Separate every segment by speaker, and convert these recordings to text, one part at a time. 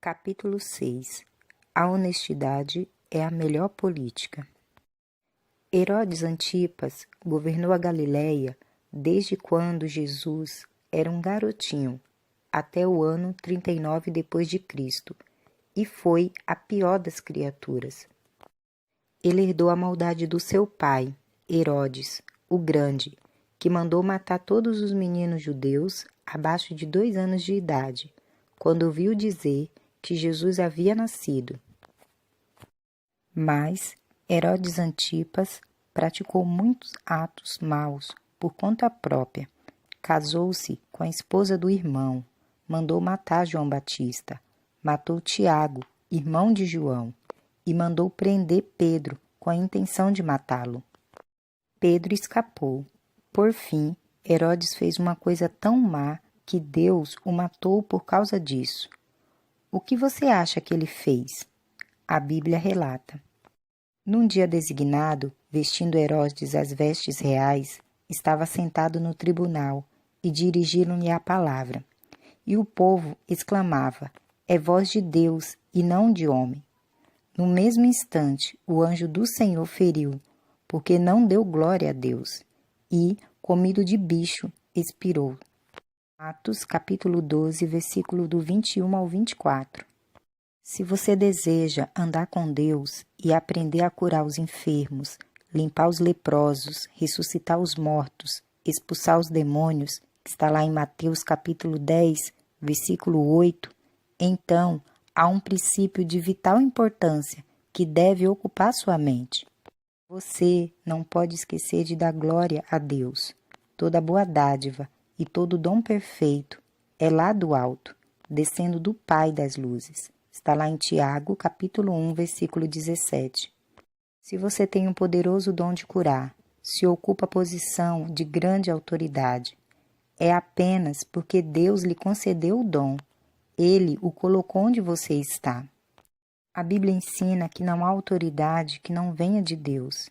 Speaker 1: Capítulo 6. A honestidade é a melhor política. Herodes Antipas governou a Galiléia desde quando Jesus era um garotinho, até o ano 39 depois de Cristo, e foi a pior das criaturas. Ele herdou a maldade do seu pai, Herodes, o Grande, que mandou matar todos os meninos judeus abaixo de 2 anos de idade, quando ouviu dizer que Jesus havia nascido. Mas Herodes Antipas praticou muitos atos maus por conta própria. Casou-se com a esposa do irmão, mandou matar João Batista, matou Tiago, irmão de João, e mandou prender Pedro com a intenção de matá-lo. Pedro escapou. Por fim, Herodes fez uma coisa tão má que Deus o matou por causa disso. O que você acha que ele fez? A Bíblia relata. Num dia designado, vestindo Herodes as vestes reais, estava sentado no tribunal e dirigiram-lhe a palavra. E o povo exclamava: é voz de Deus e não de homem. No mesmo instante, o anjo do Senhor feriu, porque não deu glória a Deus, e, comido de bicho, expirou. Atos, capítulo 12, versículo do 21 ao 24. Se você deseja andar com Deus e aprender a curar os enfermos, limpar os leprosos, ressuscitar os mortos, expulsar os demônios, que está lá em Mateus, capítulo 10, versículo 8, então há um princípio de vital importância que deve ocupar sua mente. Você não pode esquecer de dar glória a Deus. Toda boa dádiva e todo dom perfeito é lá do alto, descendo do Pai das luzes. Está lá em Tiago, capítulo 1, versículo 17. Se você tem um poderoso dom de curar, se ocupa a posição de grande autoridade, é apenas porque Deus lhe concedeu o dom. Ele o colocou onde você está. A Bíblia ensina que não há autoridade que não venha de Deus.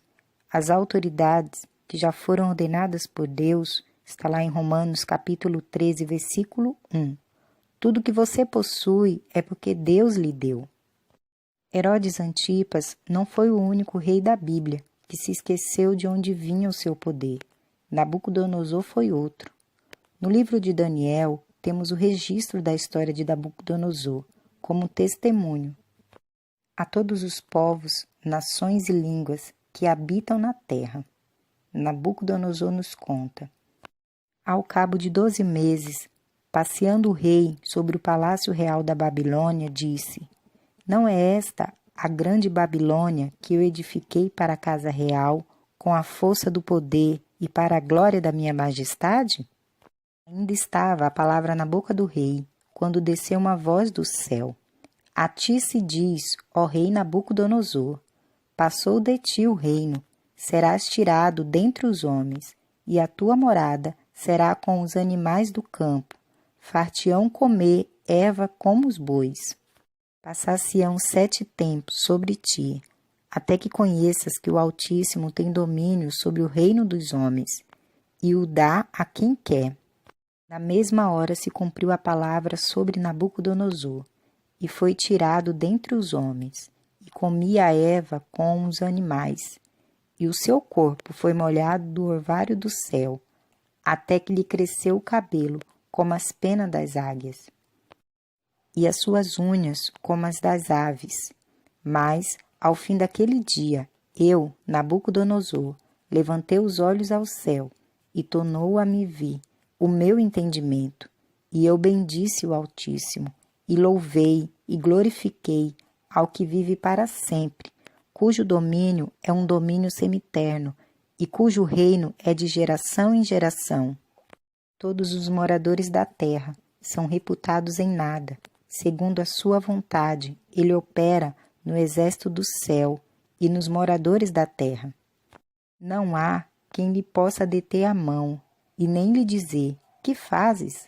Speaker 1: As autoridades que já foram ordenadas por Deus, está lá em Romanos capítulo 13, versículo 1. Tudo que você possui é porque Deus lhe deu. Herodes Antipas não foi o único rei da Bíblia que se esqueceu de onde vinha o seu poder. Nabucodonosor foi outro. No livro de Daniel, temos o registro da história de Nabucodonosor como testemunho a todos os povos, nações e línguas que habitam na terra. Nabucodonosor nos conta. Ao cabo de 12 meses, passeando o rei sobre o palácio real da Babilônia, disse: não é esta a grande Babilônia que eu edifiquei para a casa real, com a força do poder e para a glória da minha majestade? Ainda estava a palavra na boca do rei, quando desceu uma voz do céu. A ti se diz, ó rei Nabucodonosor, passou de ti o reino, serás tirado dentre os homens, e a tua morada será com os animais do campo. Far-te-ão comer erva como os bois. Passar-se-ão 7 tempos sobre ti, até que conheças que o Altíssimo tem domínio sobre o reino dos homens, e o dá a quem quer. Na mesma hora se cumpriu a palavra sobre Nabucodonosor, e foi tirado dentre os homens, e comia a erva com os animais, e o seu corpo foi molhado do orvalho do céu, até que lhe cresceu o cabelo, como as penas das águias, e as suas unhas como as das aves. Mas, ao fim daquele dia, eu, Nabucodonosor, levantei os olhos ao céu, e tornou a me vir o meu entendimento, e eu bendisse o Altíssimo, e louvei e glorifiquei ao que vive para sempre, cujo domínio é um domínio sempiterno, e cujo reino é de geração em geração. Todos os moradores da terra são reputados em nada. Segundo a sua vontade, ele opera no exército do céu e nos moradores da terra. Não há quem lhe possa deter a mão, e nem lhe dizer: que fazes?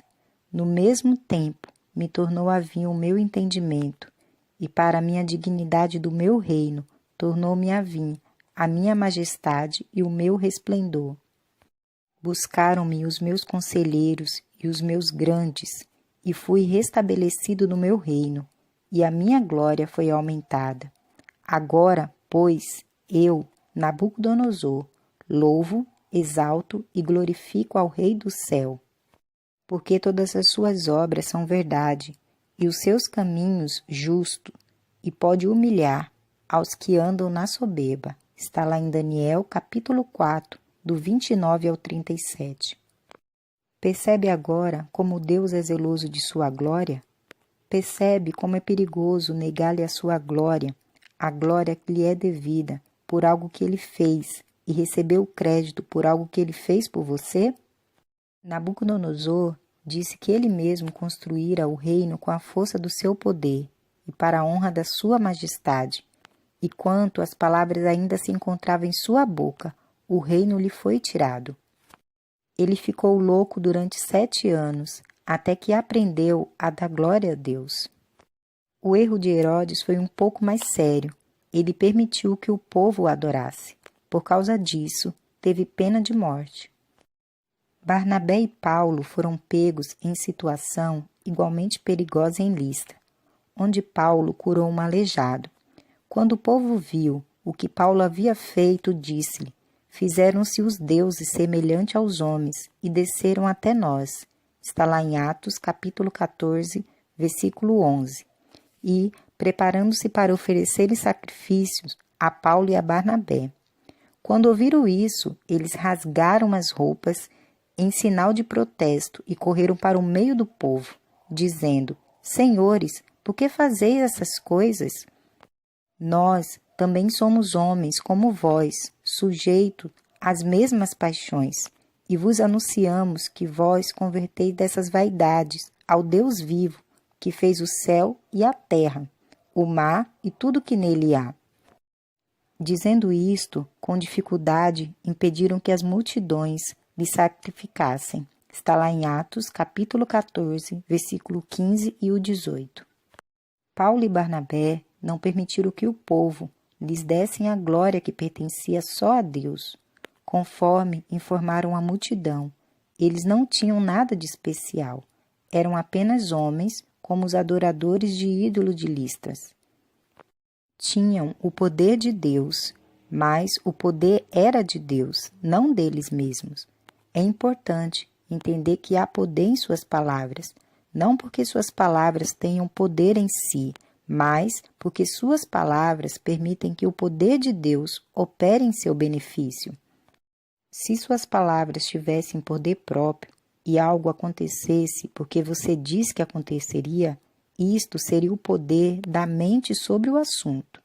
Speaker 1: No mesmo tempo, me tornou a vir o meu entendimento, e para a minha dignidade do meu reino, tornou-me a vir a minha majestade e o meu resplendor. Buscaram-me os meus conselheiros e os meus grandes, e fui restabelecido no meu reino, e a minha glória foi aumentada. Agora, pois, eu, Nabucodonosor, louvo, exalto e glorifico ao Rei do céu, porque todas as suas obras são verdade, e os seus caminhos justo, e pode humilhar aos que andam na soberba. Está lá em Daniel, capítulo 4, do 29 ao 37. Percebe agora como Deus é zeloso de sua glória? Percebe como é perigoso negar-lhe a sua glória, a glória que lhe é devida por algo que ele fez, e receber o crédito por algo que ele fez por você? Nabucodonosor disse que ele mesmo construíra o reino com a força do seu poder e para a honra da sua majestade. E quanto as palavras ainda se encontravam em sua boca, o reino lhe foi tirado. Ele ficou louco durante 7 anos, até que aprendeu a dar glória a Deus. O erro de Herodes foi um pouco mais sério. Ele permitiu que o povo o adorasse. Por causa disso, teve pena de morte. Barnabé e Paulo foram pegos em situação igualmente perigosa em Listra, onde Paulo curou um aleijado. Quando o povo viu o que Paulo havia feito, disse-lhe: fizeram-se os deuses semelhante aos homens e desceram até nós. Está lá em Atos, capítulo 14, versículo 11. E, preparando-se para oferecerem sacrifícios a Paulo e a Barnabé. Quando ouviram isso, eles rasgaram as roupas em sinal de protesto e correram para o meio do povo, dizendo: Senhores, por que fazeis essas coisas? Nós também somos homens como vós, sujeitos às mesmas paixões, e vos anunciamos que vós converteis dessas vaidades ao Deus vivo, que fez o céu e a terra, o mar e tudo que nele há. Dizendo isto, com dificuldade, impediram que as multidões lhe sacrificassem. Está lá em Atos, capítulo 14, versículo 15 e o 18. Paulo e Barnabé não permitiram que o povo lhes dessem a glória que pertencia só a Deus. Conforme informaram a multidão, eles não tinham nada de especial. Eram apenas homens, como os adoradores de ídolo de Listras. Tinham o poder de Deus, mas o poder era de Deus, não deles mesmos. É importante entender que há poder em suas palavras, não porque suas palavras tenham poder em si, mas porque suas palavras permitem que o poder de Deus opere em seu benefício. Se suas palavras tivessem poder próprio e algo acontecesse porque você disse que aconteceria, isto seria o poder da mente sobre o assunto.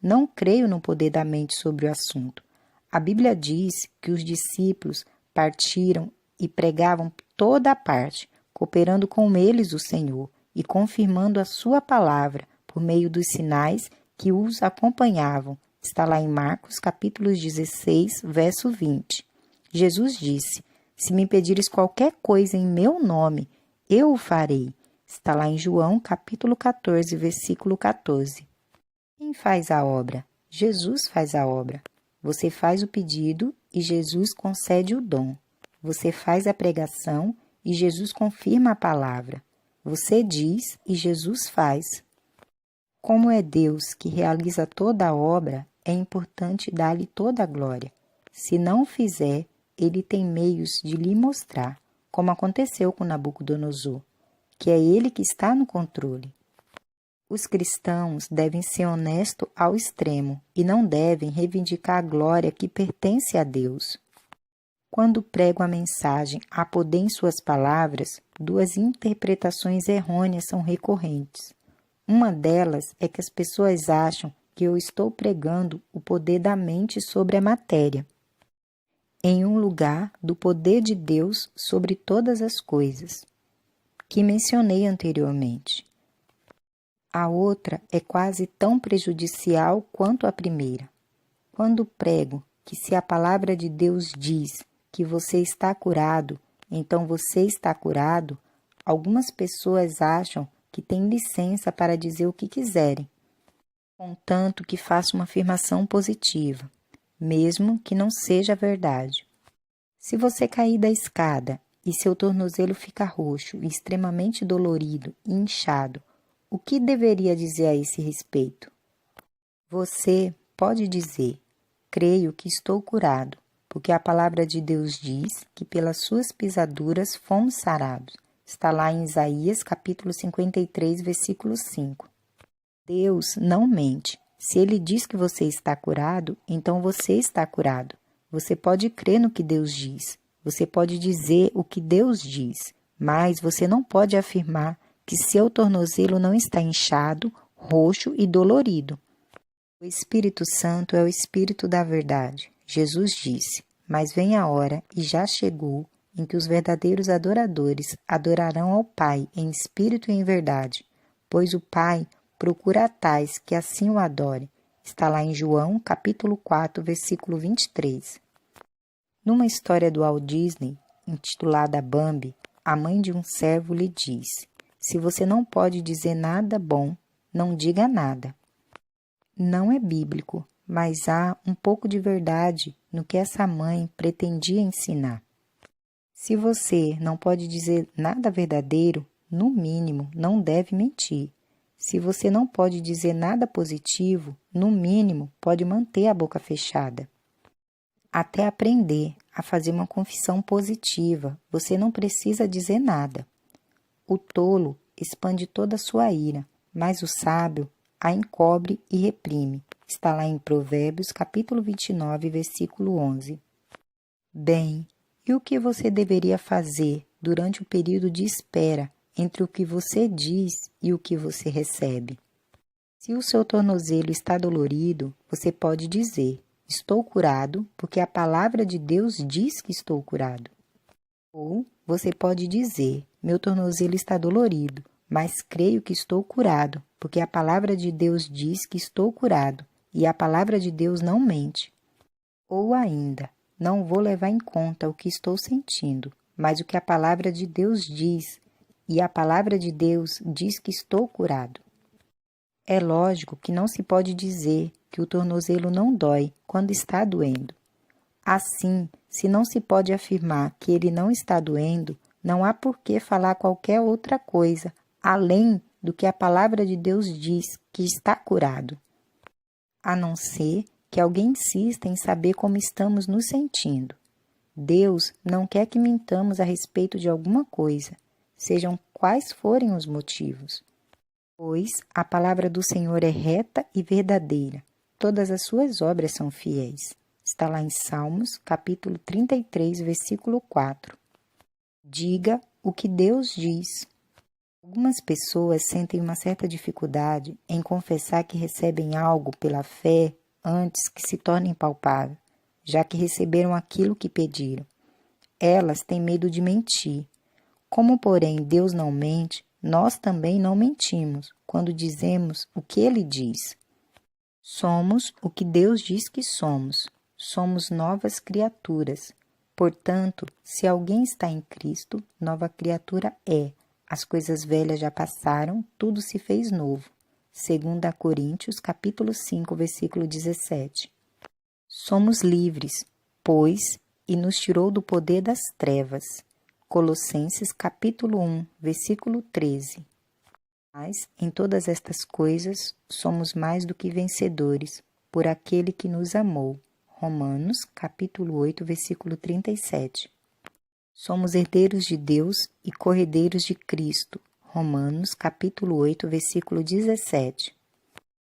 Speaker 1: Não creio no poder da mente sobre o assunto. A Bíblia diz que os discípulos partiram e pregavam toda a parte, cooperando com eles o Senhor e confirmando a sua palavra por meio dos sinais que os acompanhavam. Está lá em Marcos, capítulo 16, verso 20. Jesus disse: se me pedires qualquer coisa em meu nome, eu o farei. Está lá em João, capítulo 14, versículo 14. Quem faz a obra? Jesus faz a obra. Você faz o pedido e Jesus concede o dom. Você faz a pregação e Jesus confirma a palavra. Você diz e Jesus faz. Como é Deus que realiza toda a obra, é importante dar-lhe toda a glória. Se não o fizer, ele tem meios de lhe mostrar, como aconteceu com Nabucodonosor, que é ele que está no controle. Os cristãos devem ser honestos ao extremo e não devem reivindicar a glória que pertence a Deus. Quando prego a mensagem há poder em suas palavras, 2 interpretações errôneas são recorrentes. Uma delas é que as pessoas acham que eu estou pregando o poder da mente sobre a matéria, em um lugar do poder de Deus sobre todas as coisas, que mencionei anteriormente. A outra é quase tão prejudicial quanto a primeira. Quando prego que se a palavra de Deus diz que você está curado, então você está curado, algumas pessoas acham que têm licença para dizer o que quiserem, contanto que faça uma afirmação positiva, mesmo que não seja verdade. Se você cair da escada e seu tornozelo ficar roxo e extremamente dolorido e inchado, o que deveria dizer a esse respeito? Você pode dizer: creio que estou curado, porque a palavra de Deus diz que pelas suas pisaduras fomos sarados. Está lá em Isaías, capítulo 53, versículo 5. Deus não mente. Se Ele diz que você está curado, então você está curado. Você pode crer no que Deus diz. Você pode dizer o que Deus diz, mas você não pode afirmar que seu tornozelo não está inchado, roxo e dolorido. O Espírito Santo é o Espírito da verdade. Jesus disse: mas vem a hora, e já chegou, em que os verdadeiros adoradores adorarão ao Pai em espírito e em verdade, pois o Pai procura tais que assim o adorem. Está lá em João, capítulo 4, versículo 23. Numa história do Walt Disney, intitulada Bambi, a mãe de um servo lhe disse: se você não pode dizer nada bom, não diga nada. Não é bíblico, mas há um pouco de verdade no que essa mãe pretendia ensinar. Se você não pode dizer nada verdadeiro, no mínimo, não deve mentir. Se você não pode dizer nada positivo, no mínimo, pode manter a boca fechada. Até aprender a fazer uma confissão positiva, você não precisa dizer nada. O tolo expande toda a sua ira, mas o sábio a encobre e reprime. Está lá em Provérbios, capítulo 29, versículo 11. Bem, e o que você deveria fazer durante o período de espera entre o que você diz e o que você recebe? Se o seu tornozelo está dolorido, você pode dizer: estou curado, porque a palavra de Deus diz que estou curado. Ou você pode dizer: meu tornozelo está dolorido, mas creio que estou curado, porque a palavra de Deus diz que estou curado, e a palavra de Deus não mente. Ou ainda: não vou levar em conta o que estou sentindo, mas o que a palavra de Deus diz, e a palavra de Deus diz que estou curado. É lógico que não se pode dizer que o tornozelo não dói quando está doendo. Assim, se não se pode afirmar que ele não está doendo, não há por que falar qualquer outra coisa, além do que a palavra de Deus diz que está curado. A não ser que alguém insista em saber como estamos nos sentindo. Deus não quer que mintamos a respeito de alguma coisa, sejam quais forem os motivos. Pois a palavra do Senhor é reta e verdadeira, todas as suas obras são fiéis. Está lá em Salmos, capítulo 33, versículo 4. Diga o que Deus diz. Algumas pessoas sentem uma certa dificuldade em confessar que recebem algo pela fé antes que se torne palpável, já que receberam aquilo que pediram. Elas têm medo de mentir. Como, porém, Deus não mente, nós também não mentimos quando dizemos o que Ele diz. Somos o que Deus diz que somos. Somos novas criaturas. Portanto, se alguém está em Cristo, nova criatura é. As coisas velhas já passaram, tudo se fez novo. 2 Coríntios, capítulo 5, versículo 17. Somos livres, pois, e nos tirou do poder das trevas. Colossenses, capítulo 1, versículo 13. Mas, em todas estas coisas, somos mais do que vencedores, por aquele que nos amou. Romanos, capítulo 8, versículo 37. Somos herdeiros de Deus e corredeiros de Cristo. Romanos, capítulo 8, versículo 17.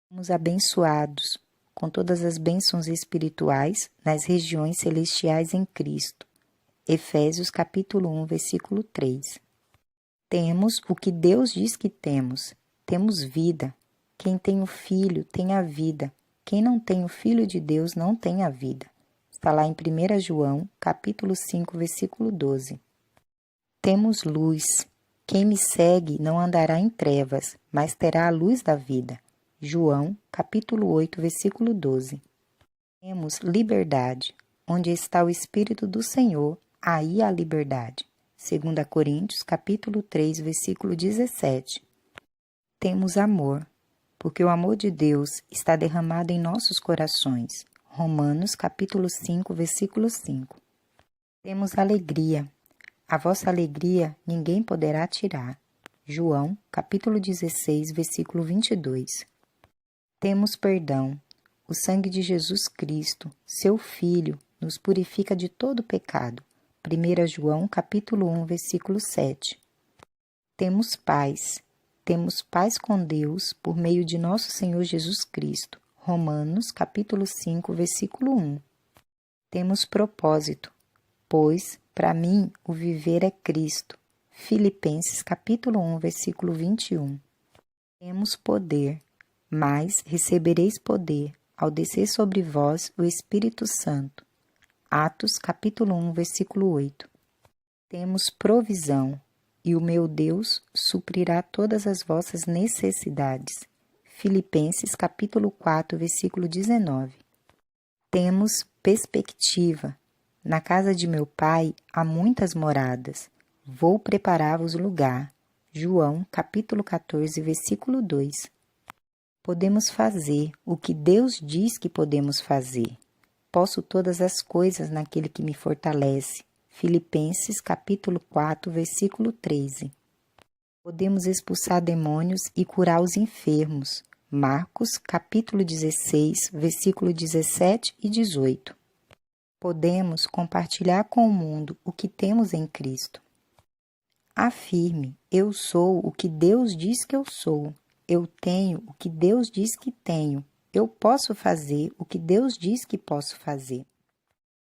Speaker 1: Somos abençoados com todas as bênçãos espirituais nas regiões celestiais em Cristo. Efésios, capítulo 1, versículo 3. Temos o que Deus diz que temos. Temos vida. Quem tem o Filho tem a vida. Quem não tem o Filho de Deus não tem a vida. Está lá em 1 João, capítulo 5, versículo 12. Temos luz. Quem me segue não andará em trevas, mas terá a luz da vida. João, capítulo 8, versículo 12. Temos liberdade. Onde está o Espírito do Senhor, aí há liberdade. 2 Coríntios, capítulo 3, versículo 17. Temos amor, porque o amor de Deus está derramado em nossos corações. Romanos, capítulo 5, versículo 5. Temos alegria. A vossa alegria ninguém poderá tirar. João, capítulo 16, versículo 22. Temos perdão. O sangue de Jesus Cristo, seu Filho, nos purifica de todo pecado. 1 João, capítulo 1, versículo 7. Temos paz. Temos paz com Deus por meio de nosso Senhor Jesus Cristo. Romanos, capítulo 5, versículo 1. Temos propósito, pois, para mim, o viver é Cristo. Filipenses, capítulo 1, versículo 21. Temos poder, mas recebereis poder ao descer sobre vós o Espírito Santo. Atos, capítulo 1, versículo 8. Temos provisão, e o meu Deus suprirá todas as vossas necessidades. Filipenses, capítulo 4, versículo 19. Temos perspectiva. Na casa de meu Pai há muitas moradas. Vou preparar-vos lugar. João, capítulo 14, versículo 2. Podemos fazer o que Deus diz que podemos fazer. Posso todas as coisas naquele que me fortalece. Filipenses, capítulo 4, versículo 13. Podemos expulsar demônios e curar os enfermos. Marcos, capítulo 16, versículo 17 e 18. Podemos compartilhar com o mundo o que temos em Cristo. Afirme, eu sou o que Deus diz que eu sou. Eu tenho o que Deus diz que tenho. Eu posso fazer o que Deus diz que posso fazer.